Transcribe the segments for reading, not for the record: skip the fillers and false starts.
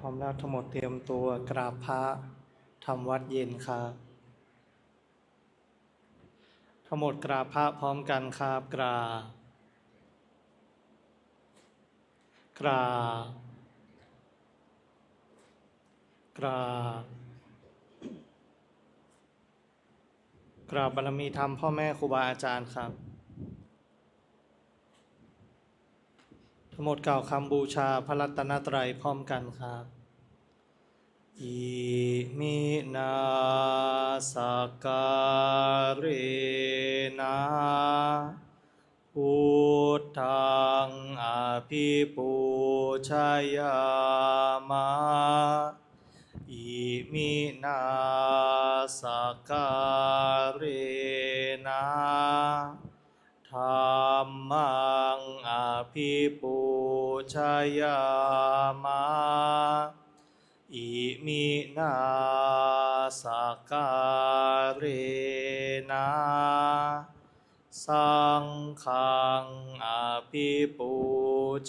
ร้อมแล้วทั้งหมดเตรียมตัวกราบพระทำวัดเย็นครับทั้งหมดกราบพระพร้อมกันครับกราบกราบกราบกราบบารมีธรรมพ่อแม่ครูบาอาจารย์ครับทั้งหมดกล่าวคำบูชาพระรัตนตรัยพร้อมกันครับอิมินาสการเรนะพุทธังอภิปูชยามะอิมินาสการเรนะธัมมังอภิปูชยามะอิมินาสการเรนะสังฆังอภิปู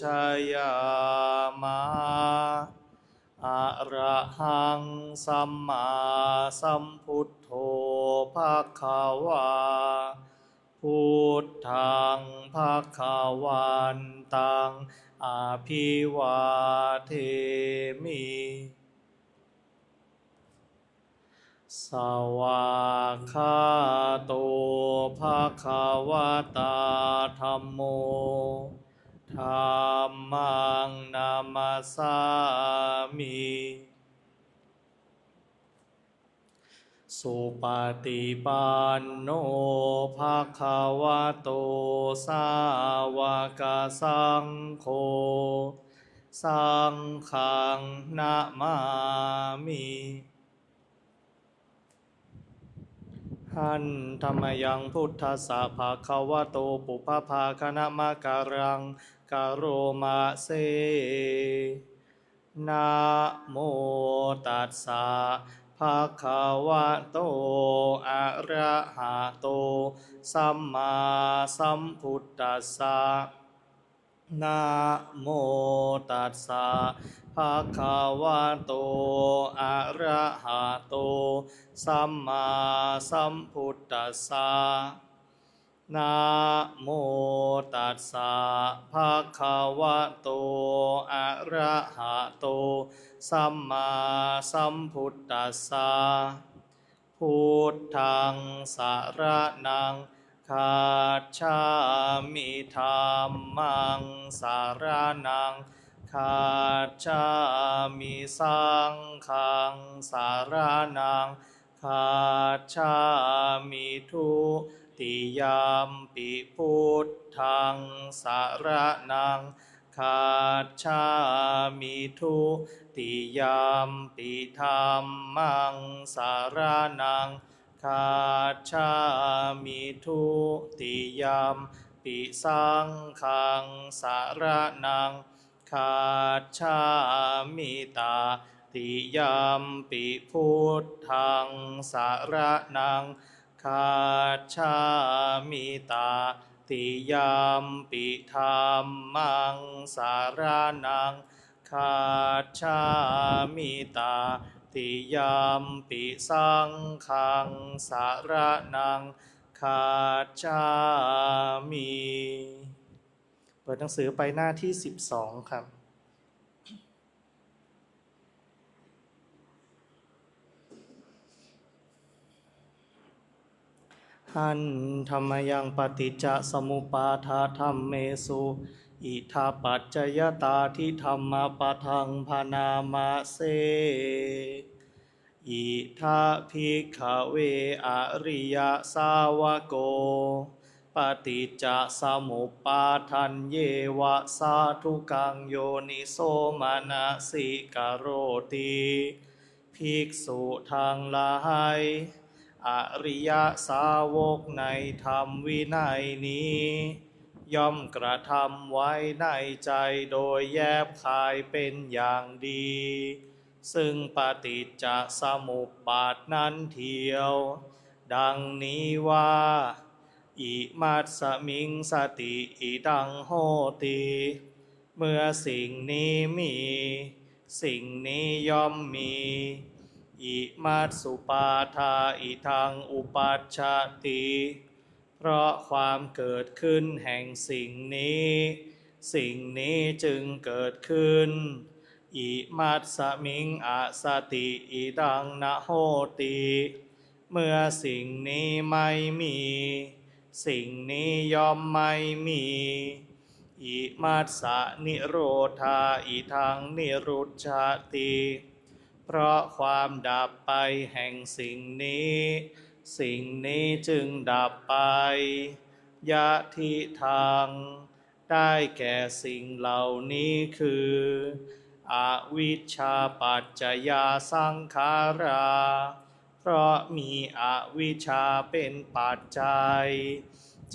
ชยามะอะระหังสัมมาสัมพุทโธภคะวาพุทธังภคะวันตังอภิวาเทมิสวากขาโตภคะวตาธัมโมธัมมังนามัสสามิสุปฏิปันโนภะคะวะโตสาวกสังโฆสังฆังนะมามิหันธัมมยังพุทธัสสะภะคะวะโตปุพพภาคณมะการังกโรมะเสนะโมตัสสะภะคะวะโตอะระหะโตสัมมาสัมพุทธัสสะนะโมตัสสะภะคะวะโตอะระหะโตสัมมาสัมพุทธัสสะนะโมตัสสะภะคะวะโตอะระหะโตสัมมาสัมพุทธัสสะพุทธังสรณังคัจฉามิธัมมังสรณังคัจฉามิสังฆังสรณังคัจฉามิทุติยามปิพุทธังสรณังคัจฉามิทุติยามปิธัมมังสรณังคัจฉามิทุติยามปิสังฆังสรณังคัจฉามิตาติยามปิพุทธังสรณังคัจฉามิตาติยามปิธัมมังสรณังคัจฉามิตาติยามปิสังฆังสรณังคัจฉามิเปิดหนังสือไปหน้าที่12ครับหันธัมมยังปฏิจจสมุปบาทธัมเมสุอิทาปัจจยตาทิธัมมปะทังพนามะเสอิทาภิกขเวอริยสาวโกปฏิจจสมุปบาทันเยวะสาธุกังโยนิโสมนสิกโรติภิกษุทั้งหลายอริยสาวกในธรรมวินัยนี้ย่อมกระทำไว้ในใจโดยแยบคายเป็นอย่างดีซึ่งปฏิจจสมุปบาทนั้นเทียวดังนี้ว่าอิมัสสมิงสติอิดังโหติเมื่อสิ่งนี้มี สิ่งนี้ย่อมมีอิมัตสุปาทาอิทังอุปัชชติเพราะความเกิดขึ้นแห่งสิ่งนี้สิ่งนี้จึงเกิดขึ้นอิมัตสมิงอสติอิดังนะโหติเมื่อสิ่งนี้ไม่มีสิ่งนี้ย่อมไม่มีอิมัสสะนิโรธาอิทังนิรุจฉติเพราะความดับไปแห่งสิ่งนี้สิ่งนี้จึงดับไปยะทิทางได้แก่สิ่งเหล่านี้คืออวิชชาปัจจยาสังขาราเพราะมีอวิชชาเป็นปัจจัย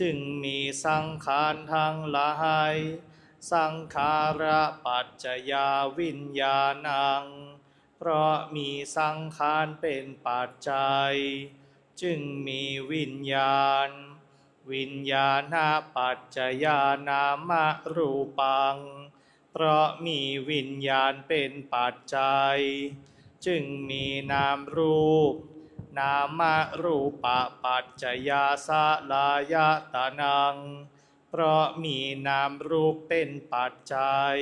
จึงมีสังขารทั้งหลายสังขาระปัจจยาวิญญาณังเพราะมีสังขารเป็นปัจจัยจึงมีวิญญาณวิญญาณปัจจยานามรูปังเพราะมีวิญญาณเป็นปัจจัยจึงมีนามรูปนามรูปปัจจยาสลายตนังเพราะมีนามรูปเป็นปัจจัย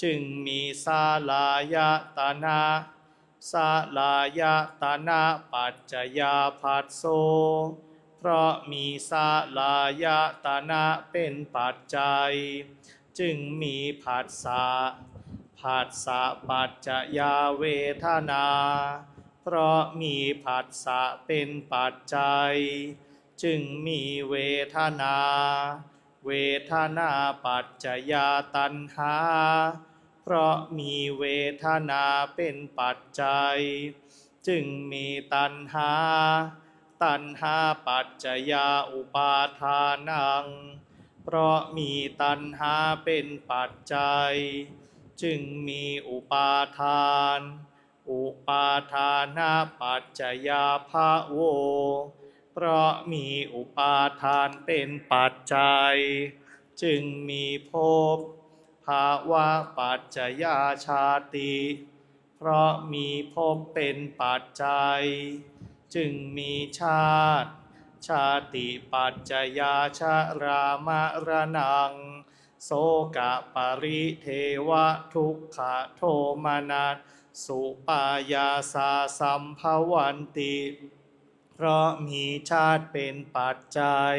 จึงมีสลายตนะสลายตนะปัจจยาภัสโสเพราะมีสลายตนะเป็นปัจจัยจึงมีผัสสะผัสสะปัจจยาเวทนาเพราะมีผัสสะเป็นปัจจัยจึงมีเวทนาเวทนาปัจจยาตัณหาเพราะมีเวทนาเป็นปัจจัยจึงมีตัณหาตัณหาปัจจยาอุปาทานังเพราะมีตัณหาเป็นปัจจัยจึงมีอุปาทานอุปาทานาปัจจยาภโวเพราะมีอุปาทานเป็นปัจจัยจึงมีภพภาวะปัจจยาชาติเพราะมีภพเป็นปัจจัยจึงมีชาติชาติปัจจยาชรามรณังโสกปริเทวทุกขโทมนัสสุปายาสาสัมภวันติเพราะมีชาติเป็นปัจจัย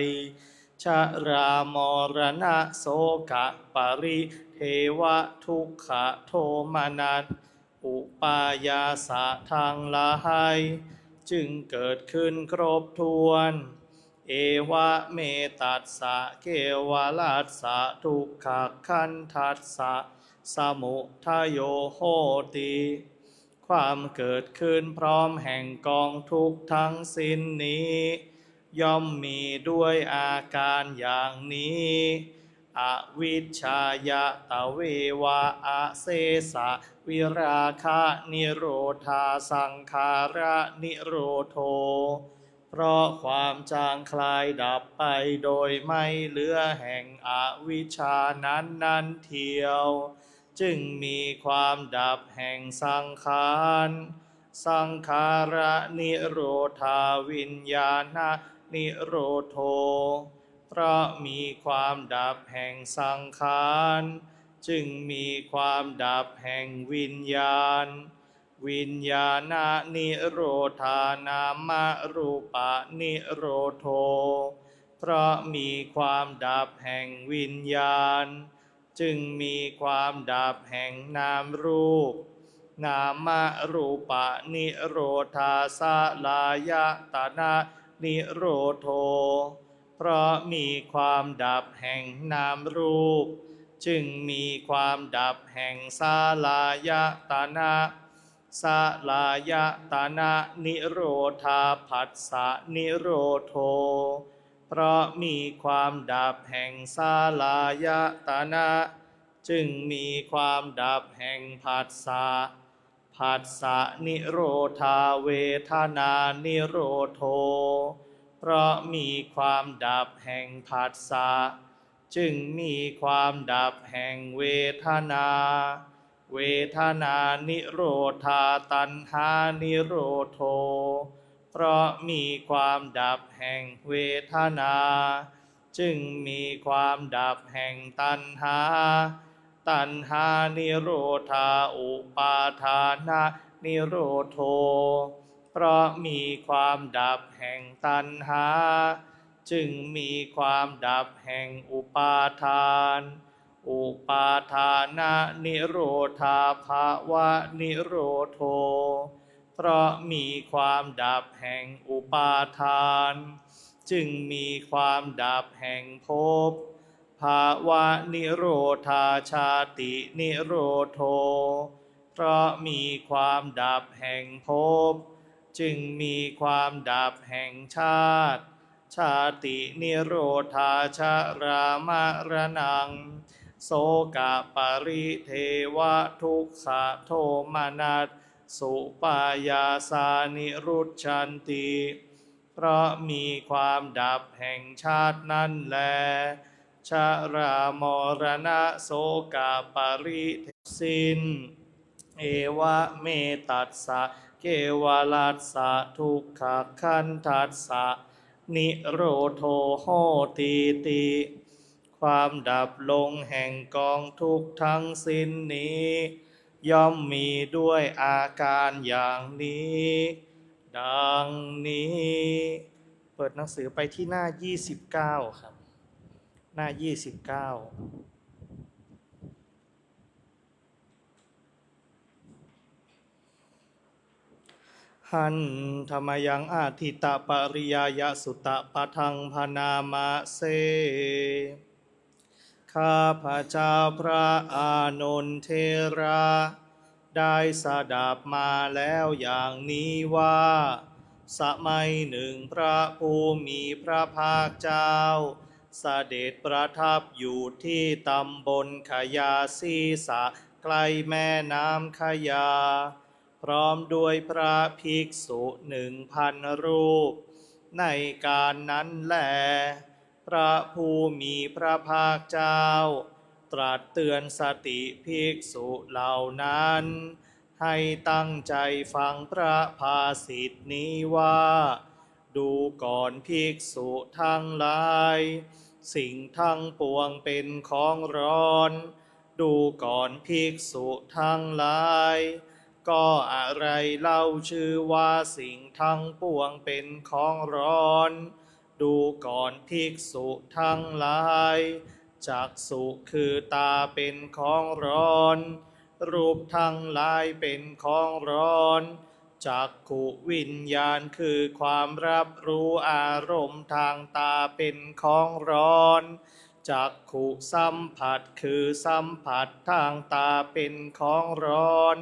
ชรามรณะโสกปริเทวทุกขโทมนัสอุปายาสะทางหลายจึงเกิดขึ้นครบถ้วนเอวะเมตัสสะเกวลัสสะทุกขขันธัสสะสมุทัยโยโหติความเกิดขึ้นพร้อมแห่งกองทุกข์ทั้งสิ้นนี้ย่อมมีด้วยอาการอย่างนี้อวิชชายะตะเววะอะเสสะวิราคะนิโรธาสังขาระนิโรโธเพราะความจางคลายดับไปโดยไม่เหลือแห่งอวิชชานั้นเทียวจึงมีความดับแห่งสังขารสังขาระนิโรธาวิญญาณนิโรโธเพราะมีความดับแห่งสังขารจึงมีความดับแห่งวิญญาณวิญญาณนิโรธานามรูปะนิโรโธเพราะมีความดับแห่งวิญญาณจึงมีความดับแห่งนามรูปนามรูปะนิโรธาสลายตนะนิโรโธเพราะมีความดับแห่งนามรูปจึงมีความดับแห่งสลายตนะสลายตนะนิโรธาผัสสะนิโรโธเพราะมีความดับแห่งสลายตนะจึงมีความดับแห่งผัสสะผัสสะนิโรธาเวทนานิโรโธเพราะมีความดับแห่งผัสสะจึงมีความดับแห่งเวทนา เวทนานิโรธาตัณหานิโรโทเพราะมีความดับแห่งเวทนาจึงมีความดับแห่งตัณหาตัณหานิโรธาอุปาทานะนิโรโทเพราะมีความดับแห่งตัณหาจึงมีความดับแห่งอุปาทานอุปาทานะนิโรธาภาวะนิโรโทเพราะมีความดับแห่งอุปาทานจึงมีความดับแห่งภพภาวะนิโรธาชาตินิโรโทเพราะมีความดับแห่งภพจึงมีความดับแห่งชาติชาตินิโรธาชรามรณังโสกปริเทวทุกขโทมนัสสุปายาสานิรุชชันติเพราะมีความดับแห่งชาตินั่นแลชรามรณะโสกปริเทสิ้นเอวะเมตัสสะเกวลัสสะทุกขคันทัสสะนิโรโทโหติติความดับลงแห่งกองทุกข์ทั้งสิ้นนี้ย่อมมีด้วยอาการอย่างนี้ดังนี้เปิดหนังสือไปที่หน้า29ครับหน้า29หันธรรมยังอาทิตะปริยายสุตะปะทังพนามะเสข้าพระเจ้าพระอานนทเถระได้สดับมาแล้วอย่างนี้ว่าสมัยหนึ่งพระผู้มีพระภาคเจ้าเสด็จประทับอยู่ที่ตำบลขยาสีสะใกล้แม่น้ำขยาพร้อมด้วยพระภิกษุ1,000 รูปในการนั้นแลพระผู้มีพระภาคเจ้าตรัสเตือนสติภิกษุเหล่านั้นให้ตั้งใจฟังพระภาษิตนี้ว่าดูก่อนภิกษุทั้งหลายสิ่งทั้งปวงเป็นของร้อนดูก่อนภิกษุทั้งหลายก็อะไรเล่าชื่อว่าสิ่งทั้งปวงเป็นของร้อนดูก่อนภิกษุทั้งหลายจักษุคือตาเป็นของร้อนรูปทั้งหลายเป็นของร้อนจักขุวิญญาณคือความรับรู้อารมณ์ทางตาเป็นของร้อนจักขุสัมผัสคือสัมผัสทางตาเป็นของร้อน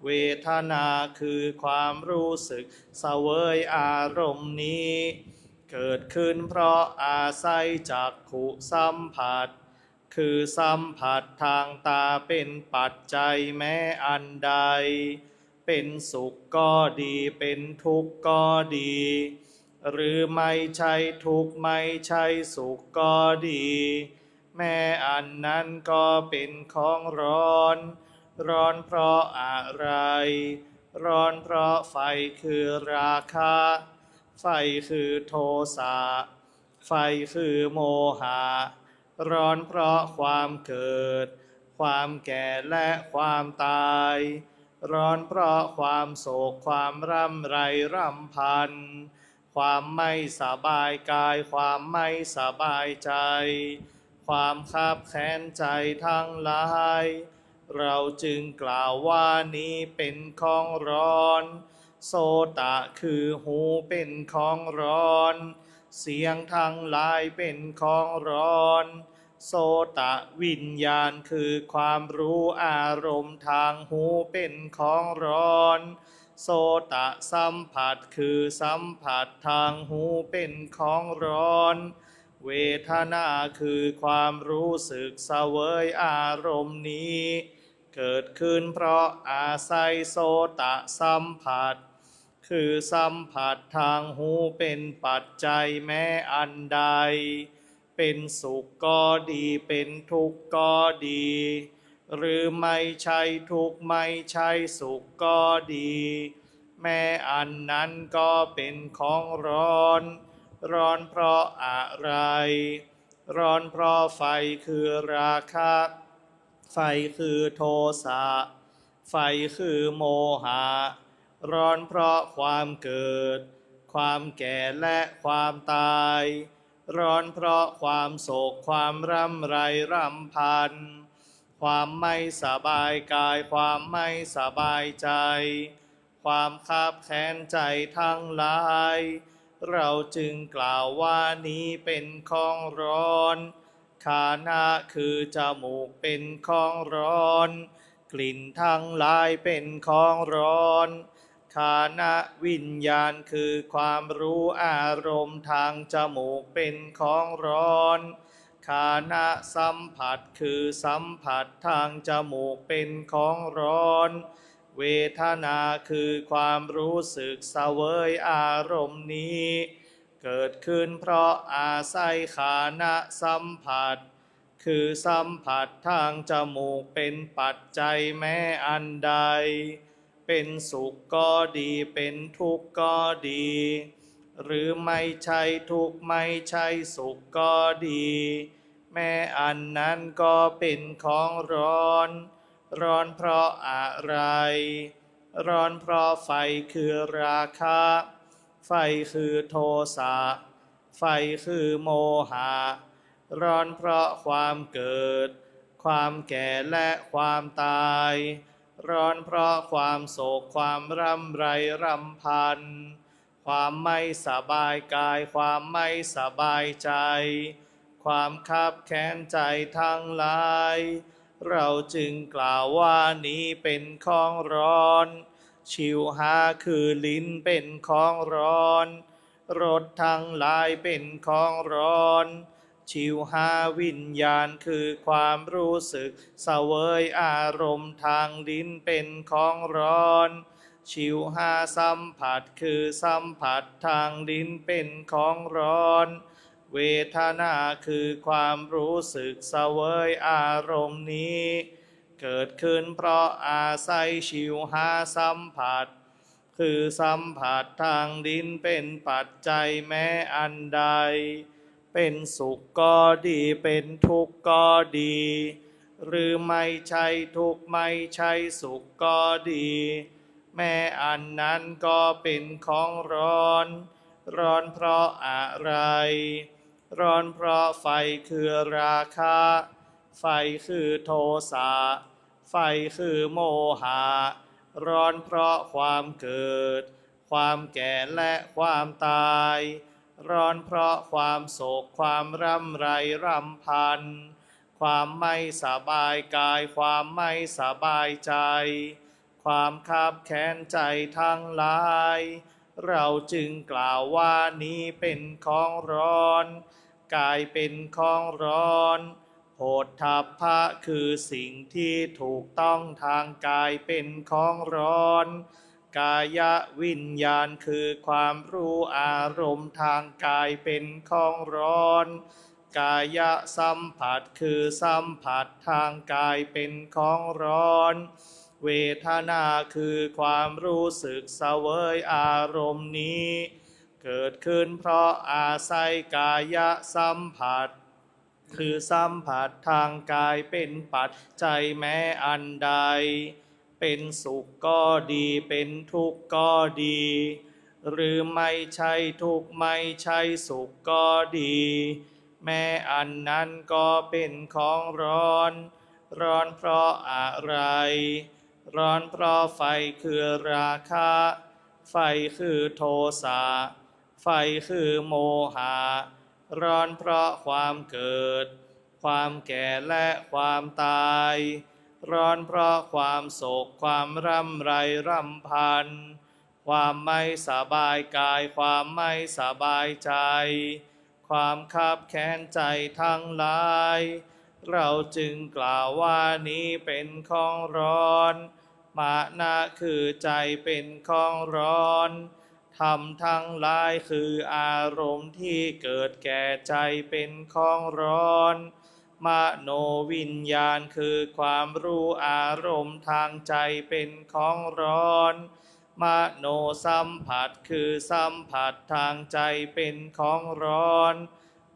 เวทนาคือความรู้สึกเสวยอารมณ์นี้เกิดขึ้นเพราะอาศัยจักขุสัมผัสคือสัมผัสทางตาเป็นปัจจัยแม้อันใดเป็นสุขก็ดีเป็นทุกข์ก็ดีหรือไม่ใช่ทุกข์ไม่ใช่สุขก็ดีแม้อันนั้นก็เป็นของร้อนร้อนเพราะอะไรร้อนเพราะไฟคือราคะไฟคือโทสะไฟคือโมหะร้อนเพราะความเกิดความแก่และความตายร้อนเพราะความโศกความร่ำไรรำพันความไม่สบายกายความไม่สบายใจความคับแค้นใจทั้งหลายเราจึงกล่าวว่านี้เป็นของร้อนโสตะคือหูเป็นของร้อนเสียงทั้งหลายเป็นของร้อนโสตะวิญญาณคือความรู้อารมณ์ทางหูเป็นของร้อนโสตะสัมผัสคือสัมผัสทางหูเป็นของร้อนเวทนาคือความรู้สึกเสวยอารมณ์นี้เกิดขึ้นเพราะอาศัยโสตะสัมผัสคือสัมผัสทางหูเป็นปัจจัยแม้อันใดเป็นสุขก็ดีเป็นทุกข์ก็ดี หรือไม่ใช่ทุกข์ไม่ใช่สุขก็ดี แม้อันนั้นก็เป็นของร้อน ร้อนเพราะอะไร ร้อนเพราะไฟคือราคะ ไฟคือโทสะ ไฟคือโมหะ ร้อนเพราะความเกิด ความแก่และความตาย ร้อนเพราะความโศกความร่ำไรรำพัน ความไม่สบายกายความไม่สบายใจ ความคับแค้นใจทั้งหลาย เราจึงกล่าวว่านี้เป็นของร้อนคานะคือจมูกเป็นของร้อน กลิ่นทั้งหลายเป็นของร้อนคานะวิญญาณคือความรู้อารมณ์ทางจมูกเป็นของร้อนคานะสัมผัสคือสัมผัสทางจมูกเป็นของร้อนเวทนาคือความรู้สึกเสวยอารมณ์นี้เกิดขึ้นเพราะอาศัยคานะสัมผัสคือสัมผัสทางจมูกเป็นปัจจัยแม้อันใดเป็นสุขก็ดีเป็นทุกข์ก็ดีหรือไม่ใช่ทุกข์ไม่ใช่สุขก็ดีแม้อันนั้นก็เป็นของร้อนร้อนเพราะอะไรร้อนเพราะไฟคือราคะไฟคือโทสะไฟคือโมหะร้อนเพราะความเกิดความแก่และความตายร้อนเพราะความโศกความร่ำไรรำพันความไม่สบายกายความไม่สบายใจความคับแค้นใจทั้งหลายเราจึงกล่าวว่านี้เป็นของร้อนชิวหาคือลิ้นเป็นของร้อนรสทั้งหลายเป็นของร้อนชิวหาวิญญาณคือความรู้สึกเสวยอารมณ์ทางลิ้นเป็นของร้อนชิวหาสัมผัสคือสัมผัสทางลิ้นเป็นของร้อนเวทนาคือความรู้สึกเสวยอารมณ์นี้เกิดขึ้นเพราะอาศัยชิวหาสัมผัสคือสัมผัสทางลิ้นเป็นปัจจัยแม้อันใดเป็นสุขก็ดีเป็นทุกข์ก็ดีหรือไม่ใช่ทุกข์ไม่ใช่สุขก็ดีแม้อันนั้นก็เป็นของร้อนร้อนเพราะอะไรร้อนเพราะไฟคือราคะไฟคือโทสะไฟคือโมหะร้อนเพราะความเกิดความแก่และความตายร้อนเพราะความโศกความร่ำไรรำพันความไม่สบายกายความไม่สบายใจความคับแค้นใจทั้งหลายเราจึงกล่าวว่านี้เป็นของร้อนกายเป็นของร้อนโผฏฐัพพะคือสิ่งที่ถูกต้องทางกายเป็นของร้อนกายวิญญาณคือความรู้อารมณ์ทางกายเป็นของร้อนกายสัมผัสคือสัมผัสทางกายเป็นของร้อนเวทนาคือความรู้สึกเสวยอารมณ์นี้เกิดขึ้นเพราะอาศัยกายสัมผัสคือสัมผัสทางกายเป็นปัจจัยแม้อันใดเป็นสุขก็ดีเป็นทุกข์ก็ดีหรือไม่ใช่ทุกข์ไม่ใช่สุขก็ดีแม้อันนั้นก็เป็นของร้อนร้อนเพราะอะไรร้อนเพราะไฟคือราคะไฟคือโทสะไฟคือโมหะร้อนเพราะความเกิดความแก่และความตายร้อนเพราะความโศกความร่ำไรรำพันความไม่สบายกายความไม่สบายใจความคับแค้นใจทั้งหลายเราจึงกล่าวว่านี้เป็นของร้อนมานะคือใจเป็นของร้อนธรรมทั้งหลายคืออารมณ์ที่เกิดแก่ใจเป็นของร้อน มโนวิญญาณคือความรู้อารมณ์ทางใจเป็นของร้อนมโนสัมผัสคือสัมผัสทางใจเป็นของร้อน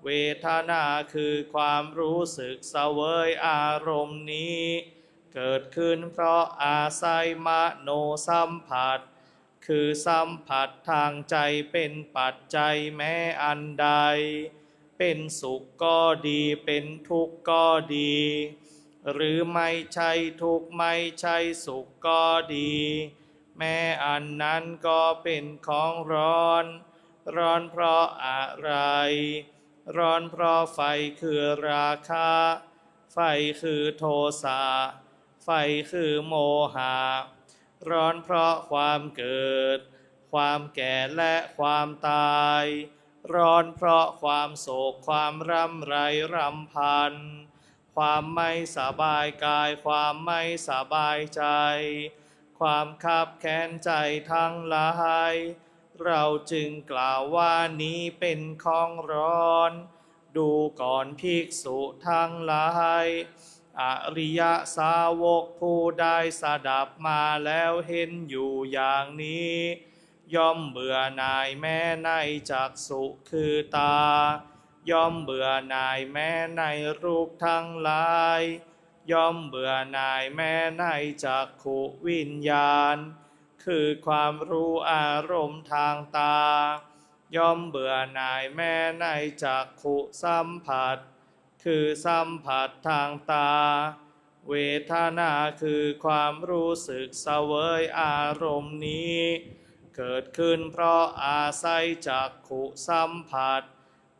เวทนาคือความรู้สึกเสวยอารมณ์นี้เกิดขึ้นเพราะอาศัยมโนสัมผัสคือสัมผัสทางใจเป็นปัจจัยแม้อันใดเป็นสุขก็ดีเป็นทุกข์ก็ดีหรือไม่ใช่ทุกข์ไม่ใช่สุขก็ดีแม้อันนั้นก็เป็นของร้อนร้อนเพราะอะไรร้อนเพราะไฟคือราคะไฟคือโทสะไฟคือโมหะร้อนเพราะความเกิดความแก่และความตายร้อนเพราะความโศกความร่ำไรรำพันความไม่สบายกายความไม่สบายใจความคับแค้นใจทั้งหลายเราจึงกล่าวว่านี้เป็นของร้อนดูก่อนภิกษุทั้งหลายอริยสาวกผู้ได้สดับมาแล้วเห็นอยู่อย่างนี้ย่อมเบื่อหน่ายแม้ในจักษุคือตาย่อมเบื่อหน่ายแม้ในรูปทั้งหลายย่อมเบื่อหน่ายแม้ในจักขุวิญญาณคือความรู้อารมณ์ทางตาย่อมเบื่อหน่ายแม้ในจักขุสัมผัสคือสัมผัสทางตาเวทนาคือความรู้สึกเสวยอารมณ์นี้เกิดขึ้นเพราะอาศัยจักขุสัมผัส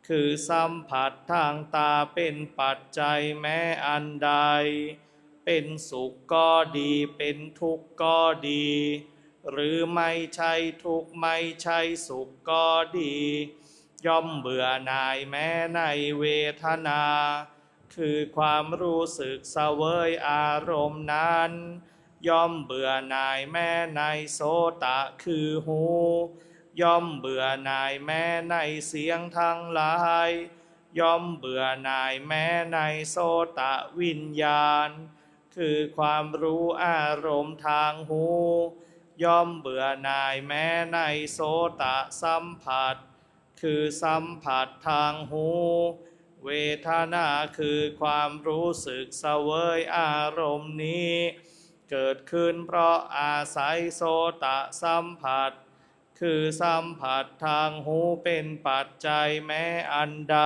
คือสัมผัสทางตาเป็นปัจจัยแม้อันใดเป็นสุขก็ดีเป็นทุกข์ก็ดีหรือไม่ใช่ทุกข์ไม่ใช่สุขก็ดีย่อมเบื่อหน่ายแม้ในเวทนาคือความรู้สึกเสวยอารมณ์นั้นย่อมเบื่อหน่ายแม้ในโสตะคือหูย่อมเบื่อหน่ายแม้ในเสียงทั้งหลายย่อมเบื่อหน่ายแม้ในโสตะวิญญาณคือความรู้อารมณ์ทางหูย่อมเบื่อหน่ายแม้ในโสตะสัมผัสคือสัมผัสทางหูเวทนาคือความรู้สึกเสวยอารมณ์นี้เกิดขึ้นเพราะอาศัยโสตะสัมผัสคือสัมผัสทางหูเป็นปัจจัยแม้อันใด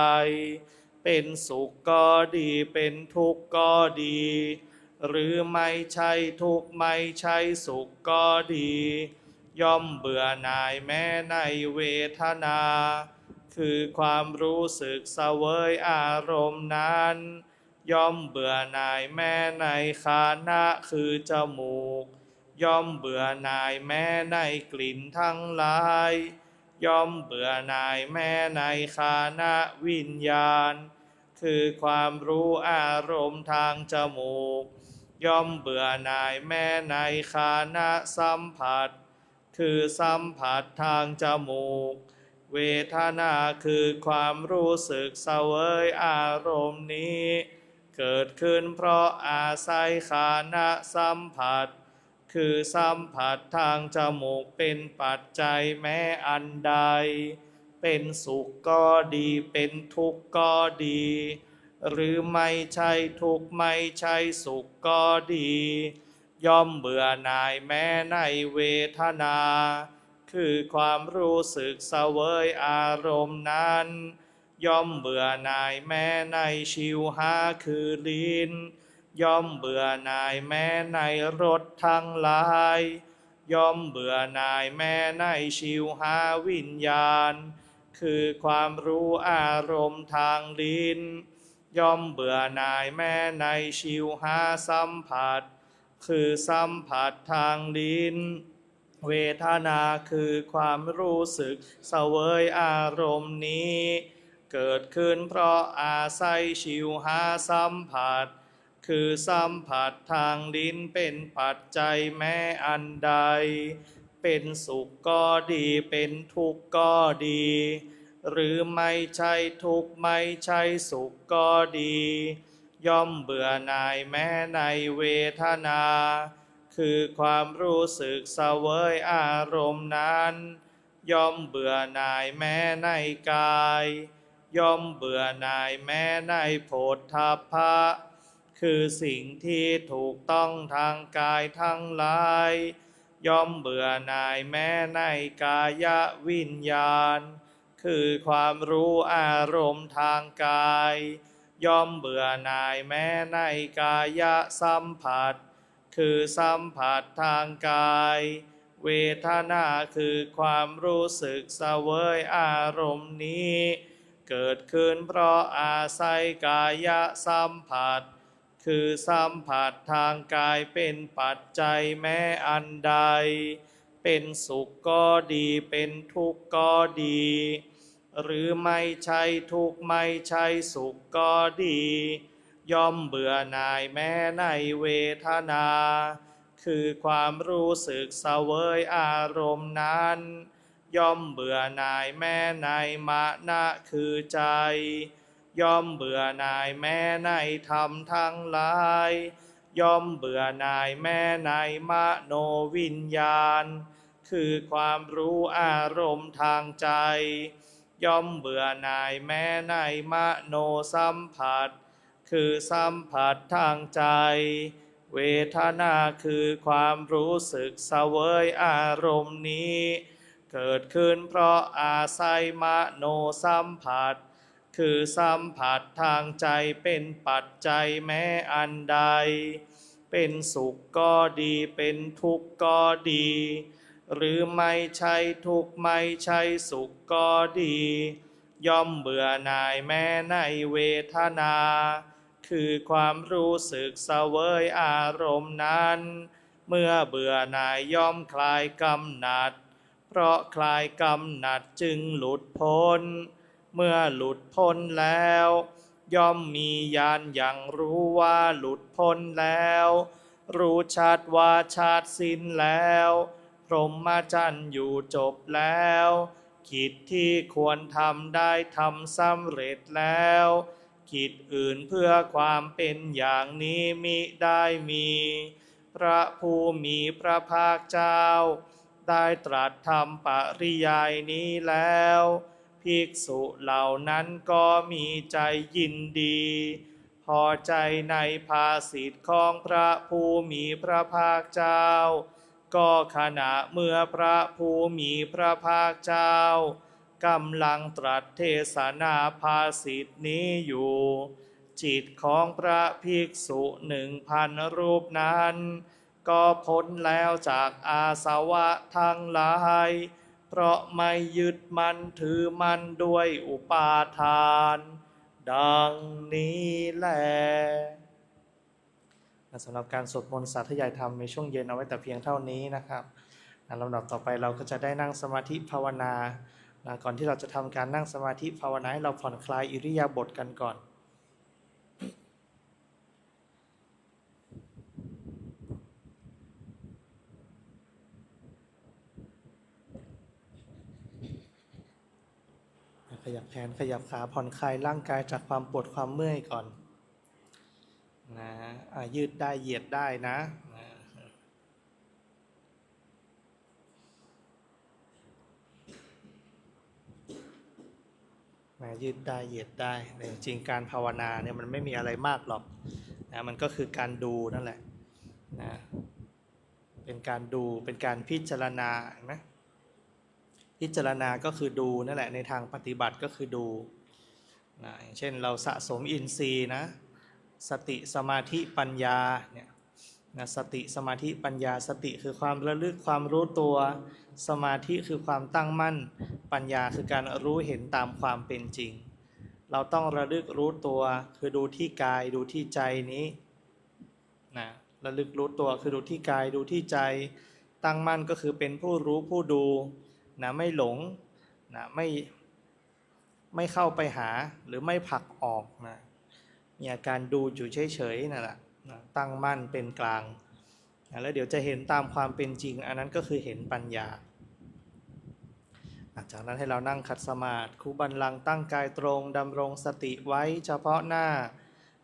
เป็นสุขก็ดีเป็นทุกข์ก็ดีหรือไม่ใช่ทุกข์ไม่ใช่สุขก็ดีย่อมเบื่อหน่ายแม้ในเวทนาคือความรู้สึกเสวยอารมณ์นั้นย่อมเบื่อหน่ายแม้ในคานะคือจมูกย่อมเบื่อหน่ายแม้ในกลิ่นทั้งหลายย่อมเบื่อหน่ายแม้ในคานะวิญญาณคือความรู้อารมณ์ทางจมูกย่อมเบื่อหน่ายแม้ในคานะสัมผัสคือสัมผัสทางจมูกเวทนาคือความรู้สึกเสวยอารมณ์นี้เกิดขึ้นเพราะอาศัยคานะสัมผัสคือสัมผัสทางจมูกเป็นปัจจัยแม้อันใดเป็นสุขก็ดีเป็นทุกข์ก็ดีหรือไม่ใช่ทุกข์ไม่ใช่สุขก็ดีย่อมเบื่อหน่ายแม้ในเวทนาคือความรู้สึกเสวยอารมณ์นั้นย่อมเบื่อหน่ายแม้ในชิวหาคือลิ้นย่อมเบื่อหน่ายแม้ในรสทั้งหลายย่อมเบื่อหน่ายแม้ในชิวหาวิญญาณคือความรู้อารมณ์ทางลิ้นย่อมเบื่อหน่ายแม้ในชิวหาสัมผัสคือสัมผัสทางลิ้นเวทนาคือความรู้สึกเสวยอารมณ์นี้เกิดขึ้นเพราะอาศัยชิวหาสัมผัสคือสัมผัสทางลิ้นเป็นปัจจัยแม้อันใดเป็นสุขก็ดีเป็นทุกข์ก็ดีหรือไม่ใช่ทุกข์ไม่ใช่สุขก็ดี ย่อมเบื่อหน่ายแม้ในเวทนาคือความรู้สึกเสวยอารมณ์นั้นย่อมเบื่อหน่ายแม้ในกายย่อมเบื่อหน่ายแม้ในโผฏฐัพพะคือสิ่งที่ถูกต้องทางกายทั้งหลายย่อมเบื่อหน่ายแม้ในกายวิญญาณคือความรู้อารมณ์ทางกายย่อมเบื่อหน่ายแม้ในกายสัมผัสคือสัมผัสทางกายเวทนาคือความรู้สึกเสวยอารมณ์นี้เกิดขึ้นเพราะอาศัยกายสัมผัสคือสัมผัสทางกายเป็นปัจจัยแม้อันใดเป็นสุขก็ดีเป็นทุกข์ก็ดีหรือไม่ใช่ทุกข์ไม่ใช่สุขก็ดีย่อมเบื่อหน่ายแม้ในเวทนาคือความรู้สึกเสวยอารมณ์นั้นย่อมเบื่อหน่ายแม้ในมานะคือใจย่อมเบื่อหน่ายแม้ในธรรมทั้งหลายย่อมเบื่อหน่ายแม้ในมโนวิญญาณคือความรู้อารมณ์ทางใจย่อมเบื่อหน่ายแม้ในมโนสัมผัสคือสัมผัสทางใจเวทนาคือความรู้สึกเสวยอารมณ์นี้เกิดขึ้นเพราะอาศัยมโนสัมผัสคือสัมผัสทางใจเป็นปัจจัยแม้อันใดเป็นสุขก็ดีเป็นทุกข์ก็ดีหรือไม่ใช่ทุกข์ไม่ใช่สุขก็ดีย่อมเบื่อหน่ายแม้ในเวทนาคือความรู้สึกเสวยอารมณ์นั้นเมื่อเบื่อหน่ายย่อมคลายกำหนัดเพราะคลายกำหนัดจึงหลุดพ้นเมื่อหลุดพ้นแล้วย่อมมีญาณอย่างรู้ว่าหลุดพ้นแล้วรู้ชัดว่าชาติสิ้นแล้วพรหมจรรย์อยู่จบแล้วกิจที่ควรทำได้ทำสำเร็จแล้วกิจอื่นเพื่อความเป็นอย่างนี้มิได้มีพระผู้มีพระภาคเจ้าได้ตรัสธรรมปริยายนี้แล้วภิกษุเหล่านั้นก็มีใจยินดีพอใจในภาสิทธิของพระผู้มีพระภาคเจ้าก็ขณะเมื่อพระผู้มีพระภาคเจ้ากำลังตรัสเทศนาภาสิทธินี้อยู่จิตของพระภิกษุ1,000 รูปนั้นก็พ้นแล้วจากอาสวะทั้งหลายเพราะไม่ยึดมั่นถือมั่นด้วยอุปาทานดังนี้แลสำหรับการสวดมนต์สาธยายธรรมในช่วงเย็นเอาไว้แต่เพียงเท่านี้นะครับลำดับต่อไปเราก็จะได้นั่งสมาธิภาวนาก่อนที่เราจะทำการนั่งสมาธิภาวนาให้เราผ่อนคลายอิริยาบถกันก่อนขยับแขนขยับขาผ่อนคลายร่างกายจากความปวดความเมื่อยก่อนนะยืดได้เหยียดได้นะยืดได้เหยียดได้แต่จริงๆการภาวนาเนี่ยมันไม่มีอะไรมากหรอกนะมันก็คือการดูนั่นแหละนะเป็นการดูเป็นการพิจารณาเห็นไหมพิจารณาก็คือดูนั่นแหละในทางปฏิบัติก็คือดูนะอย่างเช่นเราสะสมอินทรีย์นะสติสมาธิปัญญาเนี่ยนะสติสมาธิปัญญาสติคือความระลึกความรู้ตัวสมาธิคือความตั้งมั่นปัญญาคือการรู้เห็นตามความเป็นจริงเราต้องระลึกรู้ตัวคือดูที่กายดูที่ใจนี้นะระลึกรู้ตัวคือดูที่กายดูที่ใจตั้งมั่นก็คือเป็นผู้รู้ผู้ดูนะไม่หลงนะไม่เข้าไปหาหรือไม่ผลักออกนะมีอาการดูอยู่เฉยๆนั่นแหละนะตั้งมั่นเป็นกลางนะแล้วเดี๋ยวจะเห็นตามความเป็นจริงอันนั้นก็คือเห็นปัญญาจากนั้นให้เรานั่งขัดสมาธิคูบัลลังก์ตั้งกายตรงดำรงสติไว้เฉพาะหน้า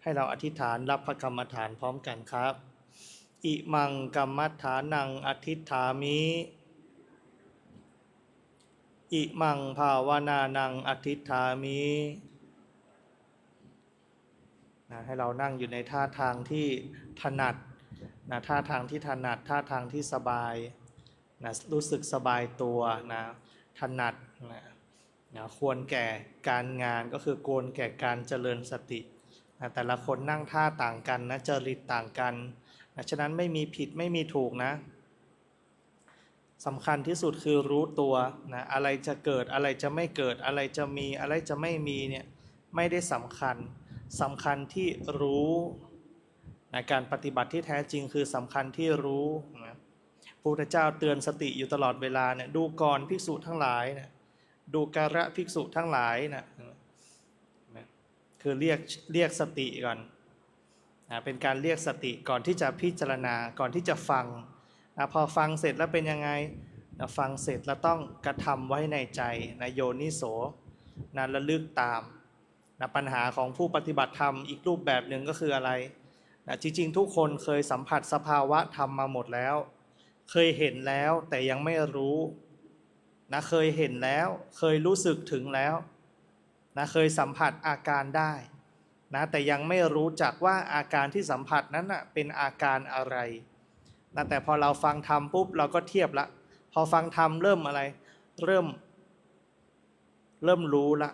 ให้เราอธิษฐานรับพระกรรมฐานพร้อมกันครับอิมังกัมมัฏฐานังอธิษฐามิอิมังภาวนานังอธิษฐามิให้เรานั่งอยู่ในท่าทางที่ถนัดท่าทางที่ถนัดท่าทางที่สบายรู้สึกสบายตัวถนัดควรแก่การงานก็คือควรแก่การเจริญสติแต่ละคนนั่งท่าต่างกันจริตต่างกันฉะนั้นไม่มีผิดไม่มีถูกสำคัญที่สุดคือรู้ตัวอะไรจะเกิดอะไรจะไม่เกิดอะไรจะมีอะไรจะไม่มีเนี่ยไม่ได้สำคัญที่รู้การปฏิบัติที่แท้จริงคือสำคัญที่รู้พระพุทธเจ้าเตือนสติอยู่ตลอดเวลาดูก่อนภิกษุทั้งหลายดูการะภิกษุทั้งหลายคือเรียกสติก่อนเป็นการเรียกสติก่อนที่จะพิจารณาก่อนที่จะฟังพอฟังเสร็จแล้วเป็นยังไงฟังเสร็จแล้วต้องกระทำไว้ในใจโยนิโสระลึกตามปัญหาของผู้ปฏิบัติธรรมอีกรูปแบบหนึ่งก็คืออะไรจริงๆทุกคนเคยสัมผัสสภาวะธรรมมาหมดแล้วเคยเห็นแล้วแต่ยังไม่รู้เคยเห็นแล้วเคยรู้สึกถึงแล้วเคยสัมผัสอาการได้แต่ยังไม่รู้จักว่าอาการที่สัมผัสนั้นเป็นอาการอะไรแต่พอเราฟังธรรมปุ๊บเราก็เทียบละพอฟังธรรมเริ่มอะไรเริ่มรู้ละ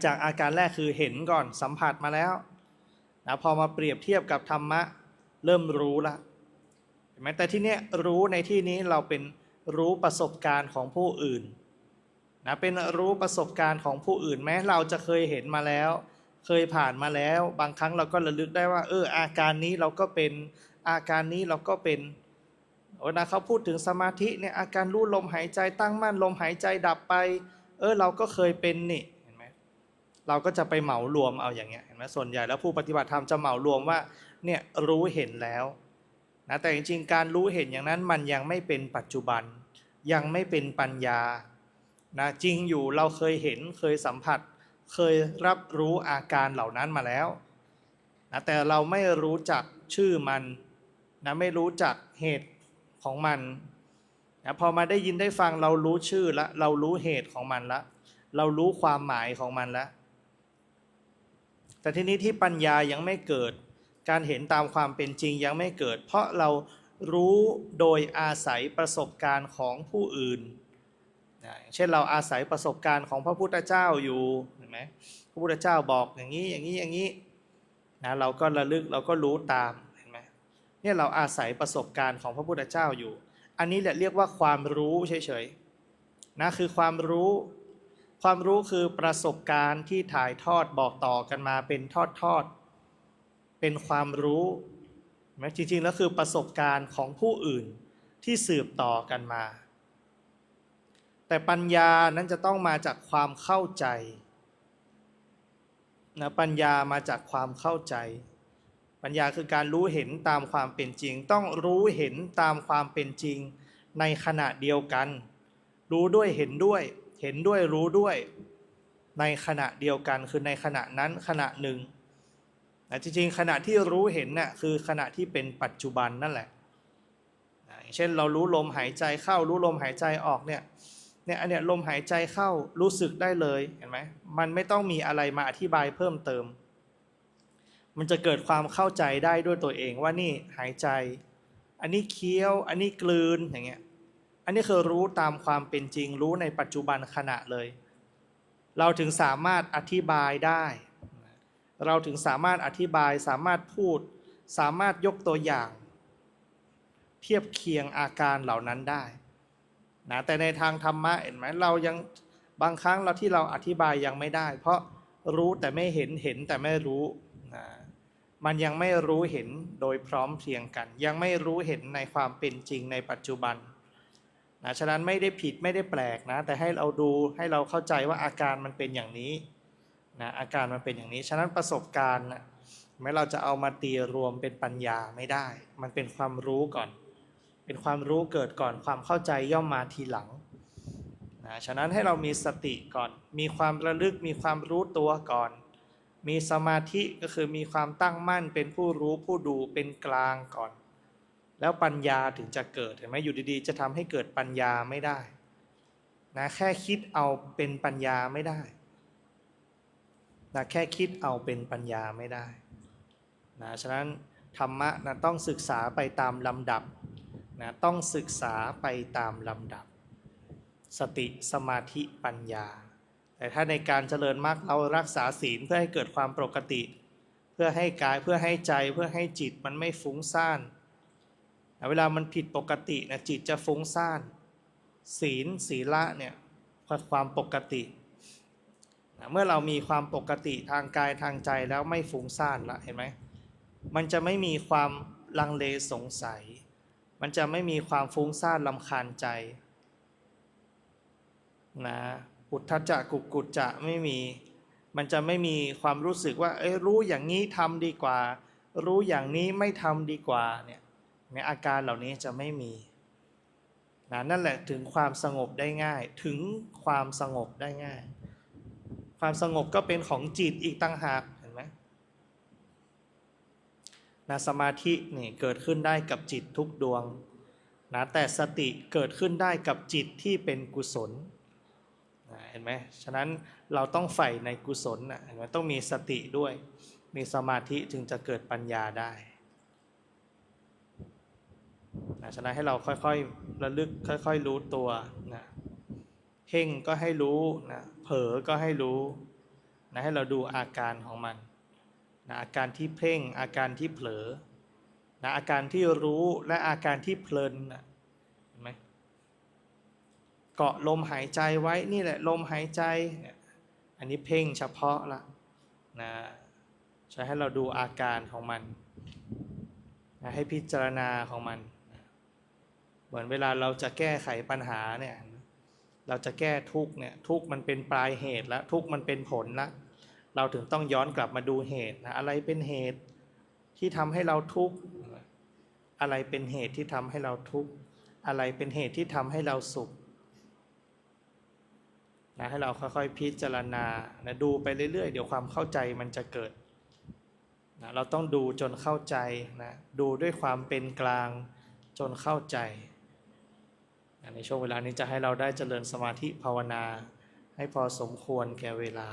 จากอาการแรกคือเห็นก่อนสัมผัสมาแล้วพอมาเปรียบเทียบกับธรรมะเริ่มรู้ละเห็นไหมแต่ที่นี้รู้ในที่นี้เราเป็นรู้ประสบการณ์ของผู้อื่นเป็นรู้ประสบการณ์ของผู้อื่นแม้เราจะเคยเห็นมาแล้วเคยผ่านมาแล้วบางครั้งเราก็ระลึกได้ว่าอาการนี้เราก็เป็นอาการนี้เราก็เป็นเขาพูดถึงสมาธิเนี่ยอาการรู้ลมหายใจตั้งมั่นลมหายใจดับไปเราก็เคยเป็นนี่เห็นไหมเราก็จะไปเหมารวมเอาอย่างเงี้ยเห็นไหมส่วนใหญ่แล้วผู้ปฏิบัติธรรมจะเหมารวมว่าเนี่ยรู้เห็นแล้วแต่จริงๆการรู้เห็นอย่างนั้นมันยังไม่เป็นปัจจุบันยังไม่เป็นปัญญาจริงอยู่เราเคยเห็นเคยสัมผัสเคยรับรู้อาการเหล่านั้นมาแล้วแต่เราไม่รู้จักชื่อมันไม่รู้จักเหตุของมันพอมาได้ยินได้ฟังเรารู้ชื่อแล้วเรารู้เหตุของมันแล้วเรารู้ความหมายของมันแล้วแต่ทีนี้ที่ปัญญายังไม่เกิดการเห็นตามความเป็นจริงยังไม่เกิดเพราะเรารู้โดยอาศัยประสบการณ์ของผู้อื่นเช่นเราอาศัยประสบการณ์ของพระพุทธเจ้าอยู่เห็นไหมพระพุทธเจ้าบอกอย่างนี้อย่างนี้อย่างนี้เราก็ระลึกเราก็รู้ตามเห็นไหมเนี่ยเราอาศัยประสบการณ์ของพระพุทธเจ้าอยู่อันนี้แหละเรียกว่าความรู้เฉยๆคือความรู้คือประสบการณ์ที่ถ่ายทอดบอกต่อกันมาเป็นทอดเป็นความรู้จริงๆแล้วคือประสบการณ์ของผู้อื่นที่สืบต่อกันมาแต่ปัญญานั้นจะต้องมาจากความเข้าใจปัญญามาจากความเข้าใจปัญญาคือการรู้เห็นตามความเป็นจริงต้องรู้เห็นตามความเป็นจริงในขณะเดียวกันรู้ด้วยเห็นด้วยเห็นด้วยรู้ด้วยในขณะเดียวกันคือในขณะนั้นขณะหนึ่งจริงๆขณะที่รู้เห็นน่ะคือขณะที่เป็นปัจจุบันนั่นแหละเช่นเรารู้ลมหายใจเข้ารู้ลมหายใจออกเนี่ยอันเนี้ยลมหายใจเข้ารู้สึกได้เลยเห็นไหมมันไม่ต้องมีอะไรมาอธิบายเพิ่มเติมมันจะเกิดความเข้าใจได้ด้วยตัวเองว่านี่หายใจอันนี้เคี้ยวอันนี้กลืนอย่างเงี้ยอันนี้คือรู้ตามความเป็นจริงรู้ในปัจจุบันขณะเลยเราถึงสามารถอธิบายได้เราถึงสามารถอธิบายสามารถพูดสามารถยกตัวอย่างเทียบเคียงอาการเหล่านั้นได้แต่ในทางธรรมะเห็นไหมเรายังบางครั้งที่เราอธิบายยังไม่ได้เพราะรู้แต่ไม่เห็นเห็นแต่ไม่รู้มันยังไม่รู้เห็นโดยพร้อมเพรียงกันยังไม่รู้เห็นในความเป็นจริงในปัจจุบันฉะนั้นไม่ได้ผิดไม่ได้แปลกแต่ให้เราดูให้เราเข้าใจว่าอาการมันเป็นอย่างนี้อาการมันเป็นอย่างนี้ฉะนั้นประสบการณ์แม้เราจะเอามาตีรวมเป็นปัญญาไม่ได้มันเป็นความรู้ก่อนเป็นความรู้เกิดก่อนความเข้าใจย่อมมาทีหลังฉะนั้นให้เรามีสติก่อนมีความระลึกมีความรู้ตัวก่อน มีสมาธิก็คือมีความตั้งมั่นเป็นผู้รู้ผู้ดูเป็นกลางก่อน แล้วปัญญาถึงจะเกิดเห็นไหมอยู่ดีๆจะทำให้เกิดปัญญาไม่ได้นะแค่คิดเอาเป็นปัญญาไม่ได้นะแค่คิดเอาเป็นปัญญาไม่ได้นะฉะนั้นธรรมะนะต้องศึกษาไปตามลำดับนะต้องศึกษาไปตามลำดับสติสมาธิปัญญาแต่ถ้าในการเจริญมรรคเรารักษาศีลเพื่อให้เกิดความปกติเพื่อให้กายเพื่อให้ใจเพื่อให้จิตมันไม่ฟุ้งซ่านเวลามันผิดปกตินะจิตจะฟุ้งซ่านศีลศีละเนี่ยความปกติเมื่อเรามีความปกติทางกายทางใจแล้วไม่ฟุ้งซ่านละเห็นไหมมันจะไม่มีความลังเลสงสัยมันจะไม่มีความฟุ้งซ่านรำคาญใจนะอุทธัจจะกุกกุจจะไม่มีมันจะไม่มีความรู้สึกว่ารู้อย่างนี้ทำดีกว่ารู้อย่างนี้ไม่ทำดีกว่าเนี่ยอาการเหล่านี้จะไม่มีนั่นแหละถึงความสงบได้ง่ายถึงความสงบได้ง่ายความสงบก็เป็นของจิตอีกต่างหากเห็นไหมสมาธินี่เกิดขึ้นได้กับจิตทุกดวงแต่สติเกิดขึ้นได้กับจิตที่เป็นกุศลเห็นไหมฉะนั้นเราต้องใฝ่ในกุศลเห็นไหมต้องมีสติด้วยมีสมาธิจึงจะเกิดปัญญาได้ฉะนั้นให้เราค่อยๆระลึกค่อยๆรู้ตัวนะเพ่งก็ให้รู้นะเผลอก็ให้รู้นะให้เราดูอาการของมันนะอาการที่เพ่งอาการที่เผลอนะอาการที่รู้และอาการที่เพลินนะเห็นไหมเกาะลมหายใจไว้นี่แหละลมหายใจเนี่ยอันนี้เพ่งเฉพาะละนะใช้ให้เราดูอาการของมันนะให้พิจารณาของมันเหมือนเวลาเราจะแก้ไขปัญหาเนี่ยเราจะแก้ทุกข์เนี่ยทุกข์มันเป็นปลายเหตุแล้วทุกข์มันเป็นผลละเราถึงต้องย้อนกลับมาดูเหตุนะอะไรเป็นเหตุที่ทำให้เราทุกข์อะไรเป็นเหตุที่ทำให้เราทุกข์อะไรเป็นเหตุที่ทำให้เราสุขนะให้เราค่อยๆพิจารณานะดูไปเรื่อยๆเดี๋ยวความเข้าใจมันจะเกิดนะเราต้องดูจนเข้าใจนะดูด้วยความเป็นกลางจนเข้าใจในช่วงเวลานี้จะให้เราได้เจริญสมาธิภาวนาให้พอสมควรแก่เวลา